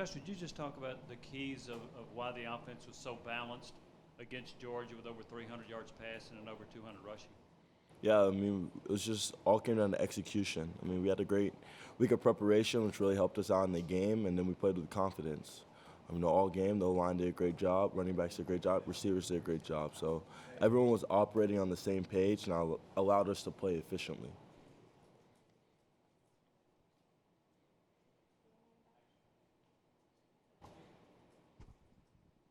Josh, would you just talk about the keys of why the offense was so balanced against Georgia with over 300 yards passing and over 200 rushing? Yeah, I mean, it was just all came down to execution. I mean, we had a great week of preparation, which really helped us out in the game, and then we played with confidence. I mean, all game, the line did a great job, running backs did a great job, receivers did a great job. So everyone was operating on the same page, and allowed us to play efficiently.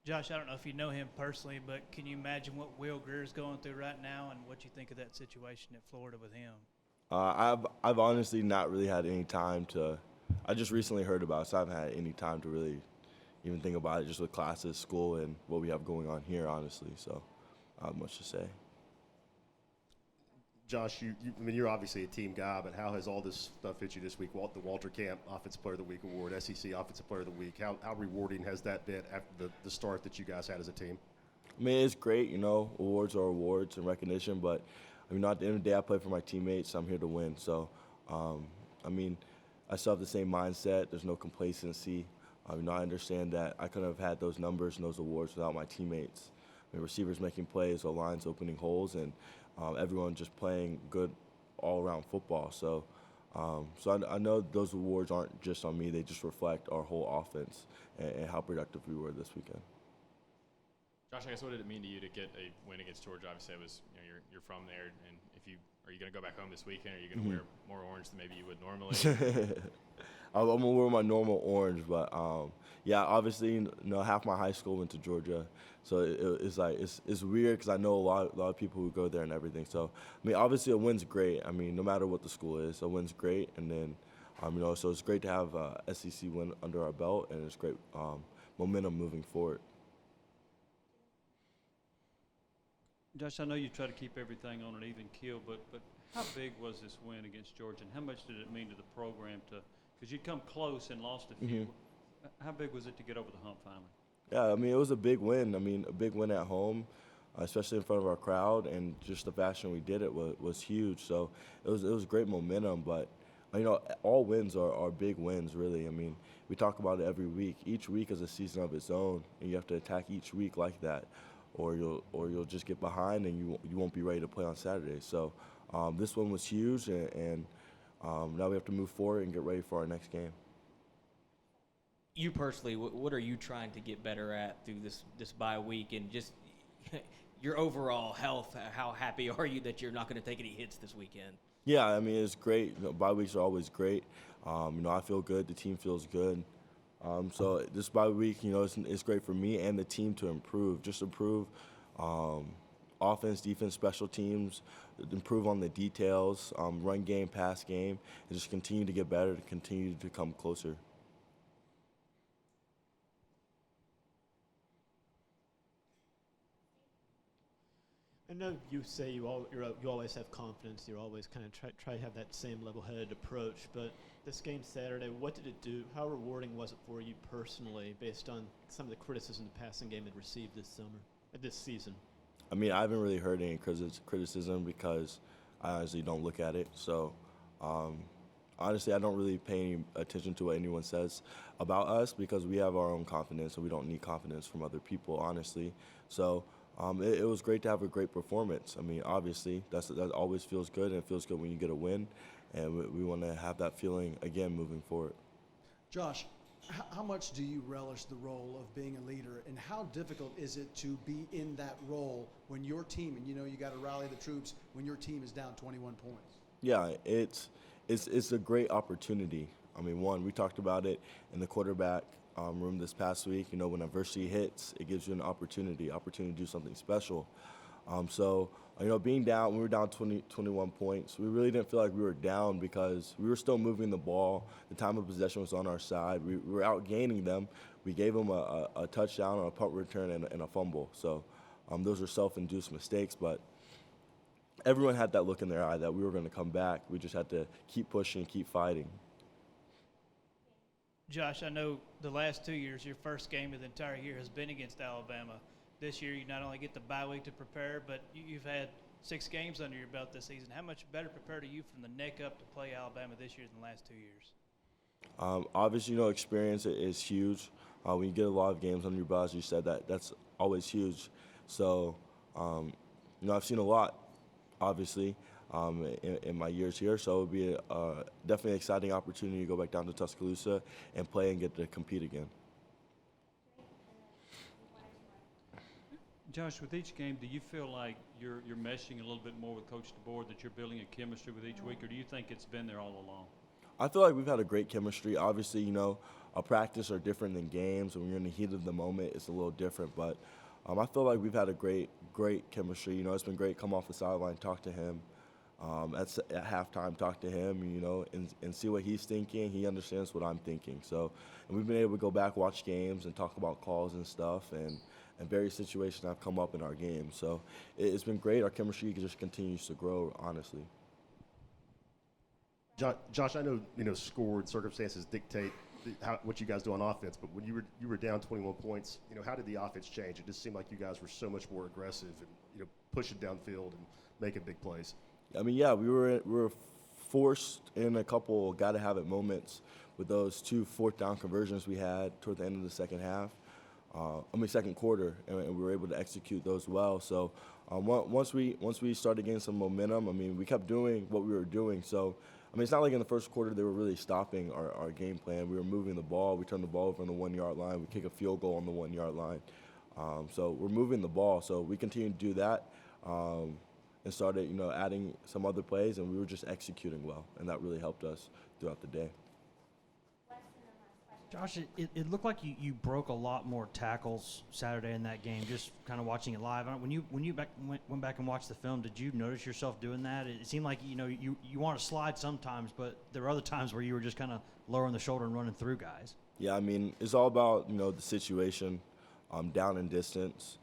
Josh, I don't know if you know him personally, but can you imagine what Will Greer's going through right now and what you think of that situation at Florida with him? I've honestly not really had any time to. I just recently heard about it, so I haven't had any time to really even think about it. Just with classes, school, and what we have going on here, honestly. So, I have much to say. Josh, I mean, you're obviously a team guy, but how has all this stuff hit you this week? The Walter Camp Offensive Player of the Week award, SEC Offensive Player of the Week. How rewarding has that been after the start that you guys had as a team? I mean, it's great, awards are awards and recognition, but I mean, at the end of the day, I play for my teammates. I'm here to win. So, I mean, I still have the same mindset. There's no complacency. I understand that I couldn't have had those numbers and those awards without my teammates. I mean, receivers making plays, or lines opening holes, and everyone just playing good all-around football. So, I know those awards aren't just on me. They just reflect our whole offense and how productive we were this weekend. Josh, I guess what did it mean to you to get a win against Georgia? Obviously, it was you're from there, and are you going to go back home this weekend? Are you going to wear more orange than maybe you would normally? I'm gonna wear my normal orange, but yeah, obviously, half my high school went to Georgia, so it's weird because I know a lot of people who go there and everything. So I mean, obviously, a win's great. I mean, no matter what the school is, a win's great, and then so it's great to have a SEC win under our belt, and it's great momentum moving forward. Josh, I know you try to keep everything on an even keel, but how big was this win against Georgia, and how much did it mean to the program because you'd come close and lost a few. How big was it to get over the hump finally? Yeah, I mean, it was a big win. I mean, a big win at home, especially in front of our crowd, and just the fashion we did it was huge. So it was great momentum, but all wins are big wins, really. I mean, we talk about it every week. Each week is a season of its own, and you have to attack each week like that, or you'll just get behind and you won't be ready to play on Saturday. So this one was huge, and now we have to move forward and get ready for our next game. You personally, what are you trying to get better at through this bye week, and just your overall health? How happy are you that you're not going to take any hits this weekend? Yeah, I mean, it's great. Bye weeks are always great. I feel good. The team feels good. So this bye week, it's great for me and the team to improve. Just improve offense, defense, special teams, improve on the details, run game, pass game, and just continue to get better, to continue to come closer. I know you say you always have confidence. You always kind of try to have that same level-headed approach. But this game Saturday, what did it do? How rewarding was it for you personally, based on some of the criticism the passing game had received this season? I mean, I haven't really heard any criticism because I honestly don't look at it. So, honestly, I don't really pay any attention to what anyone says about us because we have our own confidence and we don't need confidence from other people, honestly. So, it was great to have a great performance. I mean, obviously, that always feels good, and it feels good when you get a win, and we want to have that feeling again moving forward. Josh, how much do you relish the role of being a leader, and how difficult is it to be in that role when your team, and you got to rally the troops when your team is down 21 points? Yeah, it's a great opportunity. I mean, we talked about it in the quarterback room this past week. When adversity hits, it gives you an opportunity to do something special. Being down, when we were down 21 points, we really didn't feel like we were down because we were still moving the ball. The time of possession was on our side. We were outgaining them. We gave them a touchdown, or a punt return, and a fumble. So those are self-induced mistakes, but everyone had that look in their eye that we were going to come back. We just had to keep pushing, keep fighting. Josh, I know the last 2 years, your first game of the entire year has been against Alabama. This year, you not only get the bye week to prepare, but you've had 6 games under your belt this season. How much better prepared are you from the neck up to play Alabama this year than the last 2 years? Obviously, experience is huge. When you get a lot of games under your belt, as you said, that's always huge. So, I've seen a lot, obviously, in my years here. So it would be definitely an exciting opportunity to go back down to Tuscaloosa and play and get to compete again. Josh, with each game, do you feel like you're meshing a little bit more with Coach DeBoer, that you're building a chemistry with each week, or do you think it's been there all along? I feel like we've had a great chemistry. Obviously, a practice are different than games. When you're in the heat of the moment, it's a little different. But I feel like we've had a great chemistry. It's been great. Come off the sideline, talk to him. At halftime, talk to him, and see what he's thinking. He understands what I'm thinking. So, and we've been able to go back, watch games, and talk about calls and stuff, and various situations have come up in our game. So it's been great. Our chemistry just continues to grow, honestly. Josh, I know scored circumstances dictate what you guys do on offense, but when you were down 21 points, how did the offense change? It just seemed like you guys were so much more aggressive and pushing downfield and making big plays. I mean, yeah, we were forced in a couple gotta have it moments with those 2 fourth-down conversions we had toward the end of the second half. Second quarter, and we were able to execute those well. So once we started getting some momentum, we kept doing what we were doing. So it's not like in the first quarter they were really stopping our game plan. We were moving the ball. We turned the ball over on the 1-yard line. We kick a field goal on the 1-yard line. So we're moving the ball. So we continued to do that and started, adding some other plays, and we were just executing well, and that really helped us throughout the day. Josh, it looked like you broke a lot more tackles Saturday in that game, just kind of watching it live. When you went back and watched the film, did you notice yourself doing that? It seemed like, you want to slide sometimes, but there were other times where you were just kind of lowering the shoulder and running through guys. Yeah, it's all about, the situation, down and distance,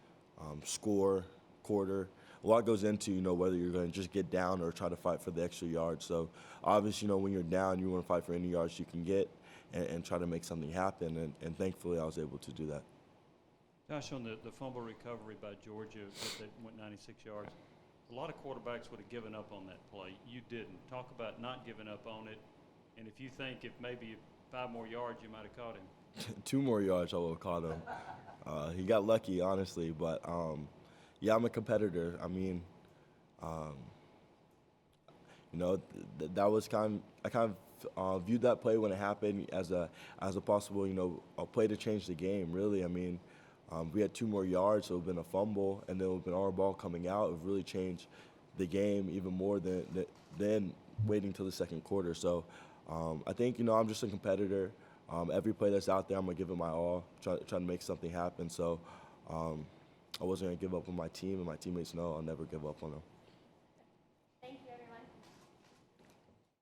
score, quarter. A lot goes into, whether you're going to just get down or try to fight for the extra yards. So, obviously, when you're down, you want to fight for any yards you can get and try to make something happen. And thankfully, I was able to do that. Josh, on the fumble recovery by Georgia that went 96 yards, a lot of quarterbacks would have given up on that play. You didn't. Talk about not giving up on it. And if you think if maybe 5 more yards, you might have caught him. 2 more yards, I would have caught him. He got lucky, honestly. But, yeah, I'm a competitor. That was I kind of viewed that play when it happened as a possible, a play to change the game, really. We had 2 more yards, so it would have been a fumble, and then it would have been our ball coming out. It would really change the game even more than waiting till the second quarter. So I think, I'm just a competitor. Every play that's out there, I'm going to give it my all, try to make something happen. So I wasn't going to give up on my team, and my teammates know I'll never give up on them.